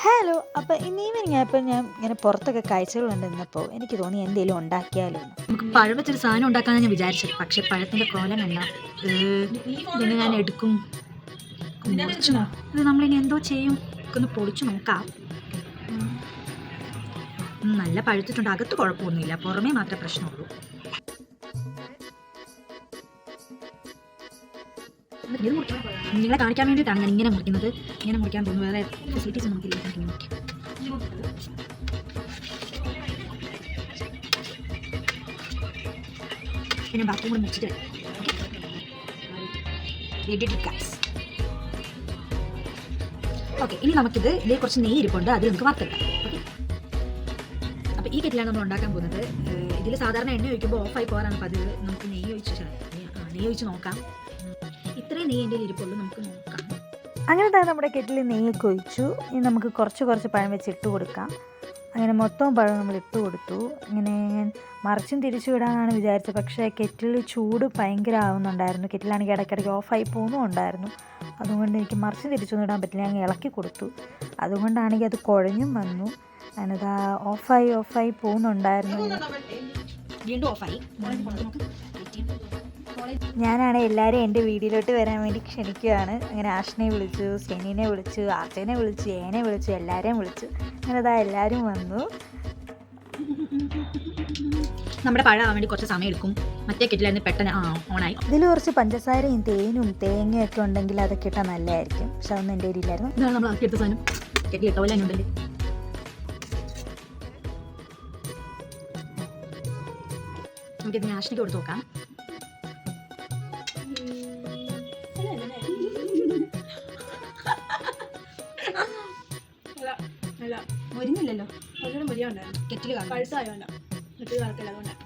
Hello. അപ്പോൾ ഇന്ന് evening ആയപ്പോൾ ഞാൻ ഇങ്ങനെ പുറത്തൊക്കെ കാഴ്ചകൾ കണ്ടിരുന്നപ്പോൾ എനിക്ക് തോന്നി എന്തെങ്കിലും ഉണ്ടാക്കിയാലോ എന്ന്. നമുക്ക് പഴം വെച്ചൊരു സാധനം ഉണ്ടാക്കാനാണ് ഞാൻ വിചാരിച്ചത്. പക്ഷേ പഴത്തിൻ്റെ കോലം കണ്ട ഇങ്ങനെ ഞാൻ എടുക്കും പൊളിച്ചു. ഇത് നമ്മളിനി എന്തോ ചെയ്യും? ഒന്ന് പൊളിച്ചു നോക്കാം. നല്ല പഴുത്തിട്ടുണ്ട്. അകത്ത് കുഴപ്പമൊന്നുമില്ല, പുറമേ മാത്രമേ പ്രശ്നമുള്ളൂ. നിങ്ങളെ കാണിക്കാൻ വേണ്ടിയിട്ടാണ് ഞാൻ ഇങ്ങനെ മുറിക്കുന്നത്. ഇങ്ങനെ മുറിക്കാൻ തോന്നുന്നു, വേറെ ഫെസിലിറ്റീസ് നമുക്കില്ല. പിന്നെ ബാക്കി കൂടെ മുറിച്ചിട്ട് ഓക്കെ. ഇനി നമുക്കിത് ഇതിൽ കുറച്ച് നെയ്യ് ഇരിപ്പുണ്ട്, അതിൽ നമുക്ക് വറുത്തെടുക്കാം. ഓക്കെ. അപ്പോൾ ഈ കെറ്റിലാണ് നമ്മൾ ഉണ്ടാക്കാൻ പോകുന്നത്. ഇതിൽ സാധാരണ എണ്ണ ഒഴിക്കുമ്പോൾ ഓഫായി പോകാനാണ് പതിവ്. നമുക്ക് നെയ്യ് ഒഴിച്ച് നോക്കാം. ഇത്രയും നെയ്യ് എൻ്റെ ഇരിപ്പുള്ളൂ, നമുക്ക് നോക്കാം. അങ്ങനെ തന്നെ നമ്മുടെ കെറ്റിൽ നെയ്യൊക്കെ ഒഴിച്ചു. ഇനി നമുക്ക് കുറച്ച് പഴം വെച്ച് ഇട്ട് കൊടുക്കാം. അങ്ങനെ മൊത്തം പഴം നമ്മൾ ഇട്ട് കൊടുത്തു. ഇങ്ങനെ ഞാൻ മറിച്ചും തിരിച്ചു വിടാനാണ് വിചാരിച്ചത്, പക്ഷേ കെറ്റിൽ ചൂട് ഭയങ്കര ആവുന്നുണ്ടായിരുന്നു. കെറ്റിലാണെങ്കിൽ ഇടയ്ക്കിടയ്ക്ക് ഓഫായി പോകുന്നുണ്ടായിരുന്നു. അതുകൊണ്ട് എനിക്ക് മറിച്ചും തിരിച്ചൊന്നും ഇടാൻ പറ്റില്ല. ഞാൻ ഇളക്കി കൊടുത്തു. അതുകൊണ്ടാണെങ്കിൽ അത് കുഴഞ്ഞും വന്നു. ഞാനത് ഓഫായി പോകുന്നുണ്ടായിരുന്നു. വീണ്ടും ഓഫായി. ഞാനാണ് എല്ലാവരും എൻ്റെ വീഡിയോയിലോട്ട് വരാൻ വേണ്ടി ക്ഷണിക്കുകയാണ്. അങ്ങനെ ആഷിനെ വിളിച്ചു, സെനീനെ വിളിച്ചു, ആർച്ചനെ വിളിച്ചു, ഏനെ വിളിച്ചു, എല്ലാവരെയും വിളിച്ചു. അങ്ങനെ അതാ എല്ലാവരും വന്നു. നമ്മുടെ പഴമാവാൻ വേണ്ടി കുറച്ച് സമയം എടുക്കും. മറ്റേ കെറ്റിലായിരുന്നു പെട്ടെന്ന് ഓണായി. ഇതിൽ കുറച്ച് പഞ്ചസാരയും തേനും തേങ്ങയൊക്കെ ഉണ്ടെങ്കിൽ അതൊക്കെ ഇട്ടാൽ നല്ലതായിരിക്കും. പക്ഷെ അതൊന്നും എൻ്റെ കയ്യിലില്ലായിരുന്നു. ഇതാണ് നമ്മൾ ആക്കിയെടുത്ത സാധനം. കെറ്റിൽ ഇട്ട പോലെ തന്നെ ഉണ്ടല്ലേ. നമുക്കിതിന് ആഷിനിക്ക് കൊടുത്ത് നോക്കാം. മുരിഞ്ഞില്ലല്ലോ. ഒന്നും മുരിയുണ്ടായിരുന്നു. കെറ്റിൽ കാണാം. പഴുത്തായോണ്ടാ. കെറ്റിൽ വറക്കില്ല, അതുകൊണ്ടാണ്.